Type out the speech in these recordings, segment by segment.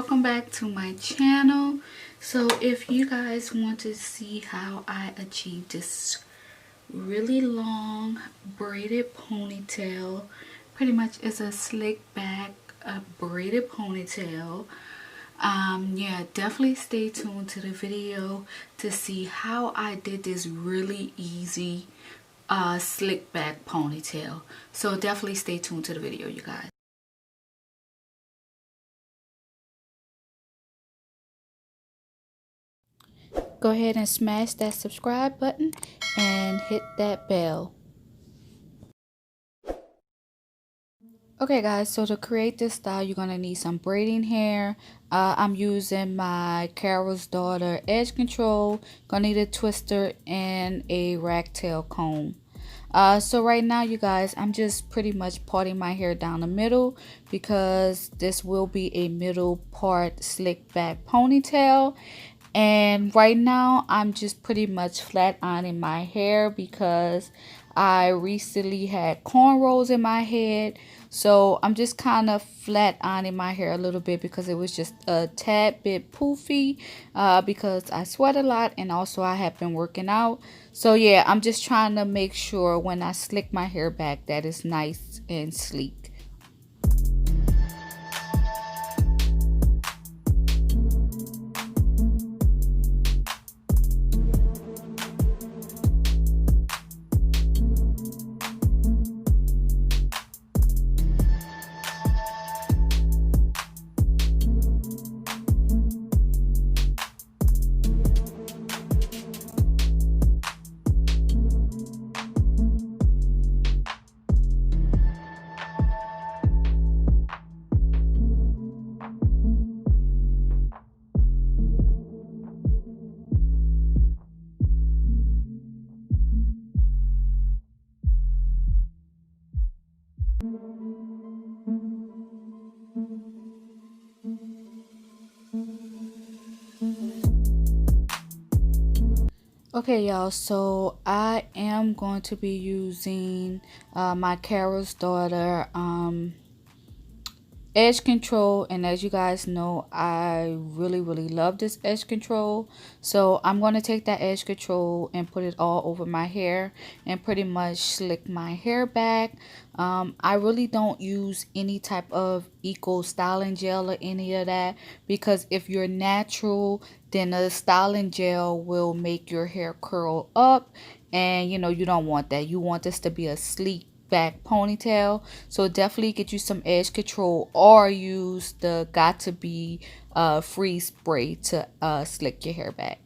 welcome back to my channel. So if you guys want to see how I achieved this really long braided ponytail, pretty much it's a slick back braided ponytail, yeah, definitely stay tuned to the video to see how I did this really easy slick back ponytail. So definitely stay tuned to the video, you guys. Go ahead and smash that subscribe button and hit that bell. Okay guys, so to create this style you're going to need some braiding hair. I'm using my Carol's Daughter edge control. Gonna need a twister and a ragtail comb. So right now you guys, I'm just pretty much parting my hair down the middle because this will be a middle part slick back ponytail. And right now I'm just pretty much flat ironing my hair because I recently had cornrows in my head. So I'm just kind of flat ironing my hair a little bit because it was just a tad bit poofy because I sweat a lot and also I have been working out. So yeah, I'm just trying to make sure when I slick my hair back that it's nice and sleek. Okay y'all, so I am going to be using my Carol's Daughter edge control, and as you guys know, I really love this edge control. So I'm going to take that edge control and put it all over my hair and pretty much slick my hair back. I really don't use any type of eco styling gel or any of that because if you're natural, then the styling gel will make your hair curl up, and you know you don't want that. You want this to be a sleek back ponytail. So definitely get you some edge control or use the Got To Be freeze spray to slick your hair back.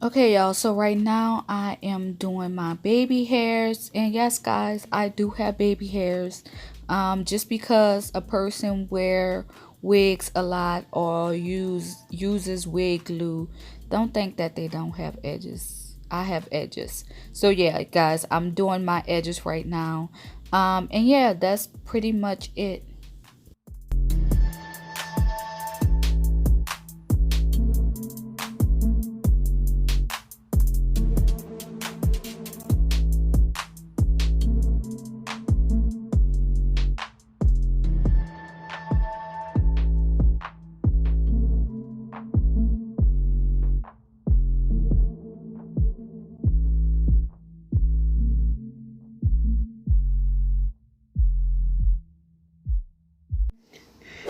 Okay, y'all, so right now I am doing my baby hairs. And yes, guys, I do have baby hairs. Just because a person wear wigs a lot or uses wig glue, don't think that they don't have edges. I have edges. So yeah, guys, I'm doing my edges right now. And yeah, that's pretty much it.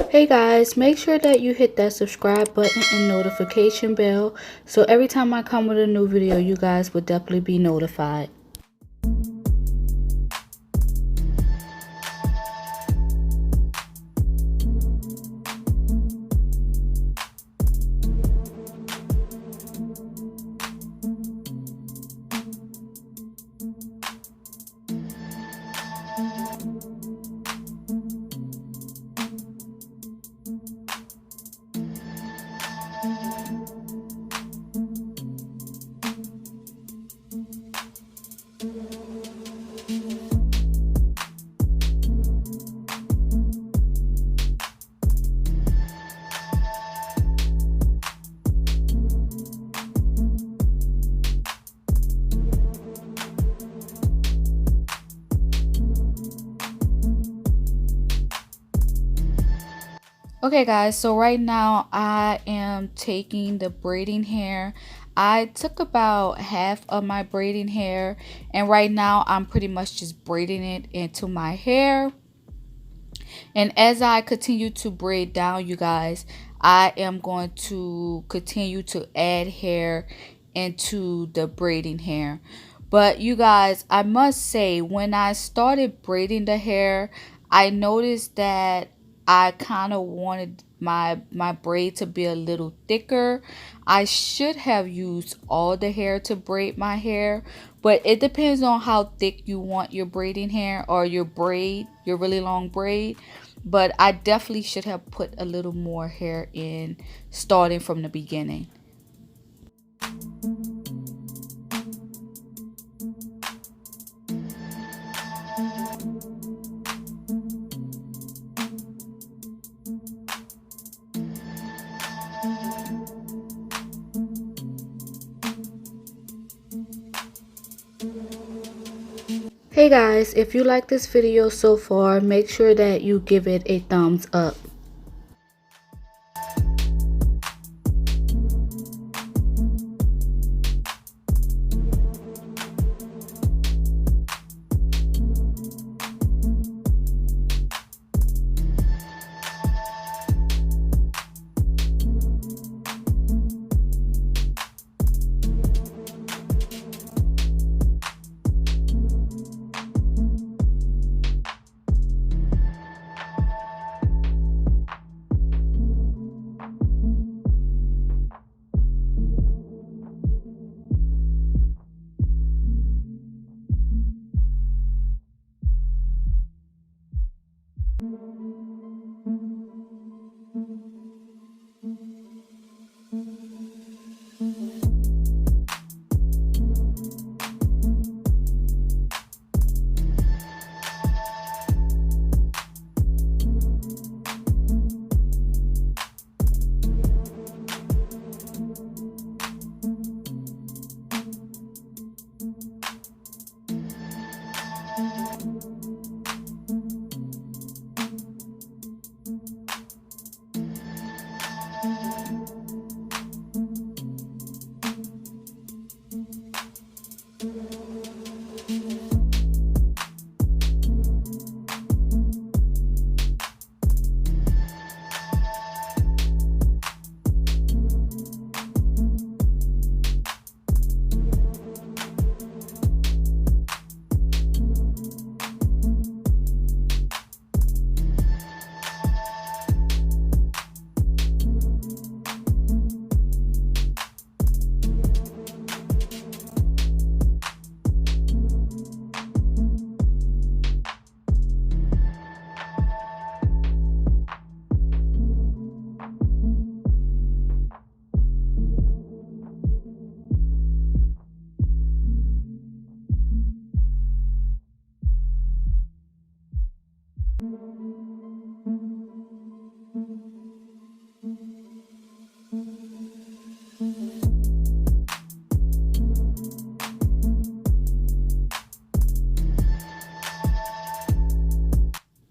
Hey guys, make sure that you hit that subscribe button and notification bell so every time I come with a new video, you guys will definitely be notified. Okay guys, so right now I am taking the braiding hair. I took about half of my braiding hair and right now I'm pretty much just braiding it into my hair. And as I continue to braid down, you guys, I am going to continue to add hair into the braiding hair. But you guys, I must say, when I started braiding the hair, I noticed that I kind of wanted my braid to be a little thicker. I should have used all the hair to braid my hair, but it depends on how thick you want your braiding hair or your braid, your really long braid. But I definitely should have put a little more hair in starting from the beginning. Hey guys, if you like this video so far, make sure that you give it a thumbs up.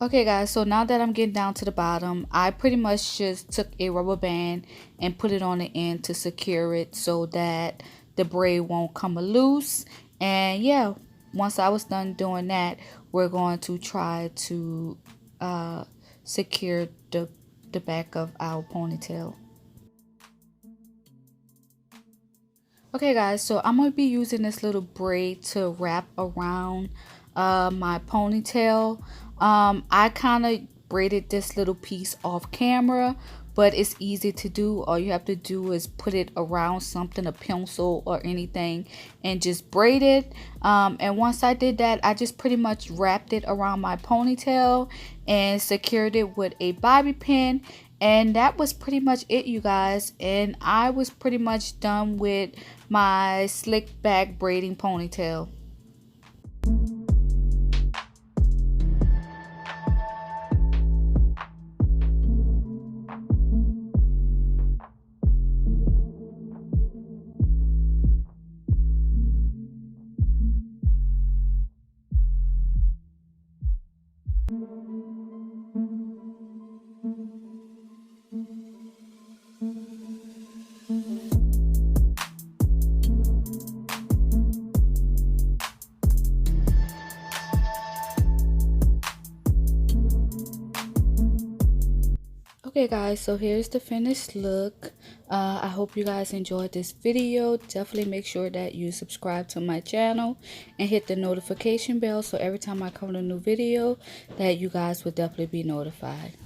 Okay guys, so now that I'm getting down to the bottom, I pretty much just took a rubber band and put it on the end to secure it so that the braid won't come loose. And yeah, once I was done doing that, we're going to try to uh, secure the back of our ponytail. Okay guys, so I'm going to be using this little braid to wrap around my ponytail. I kind of braided this little piece off camera, but it's easy to do. All you have to do is put it around something, a pencil or anything, and just braid it. And once I did that, I just pretty much wrapped it around my ponytail and secured it with a bobby pin. And that was pretty much it, you guys. And I was pretty much done with my slick back braiding ponytail. Okay guys, so here's the finished look. I hope you guys enjoyed this video. Definitely make sure that you subscribe to my channel and hit the notification bell so every time I come with a new video that you guys will definitely be notified.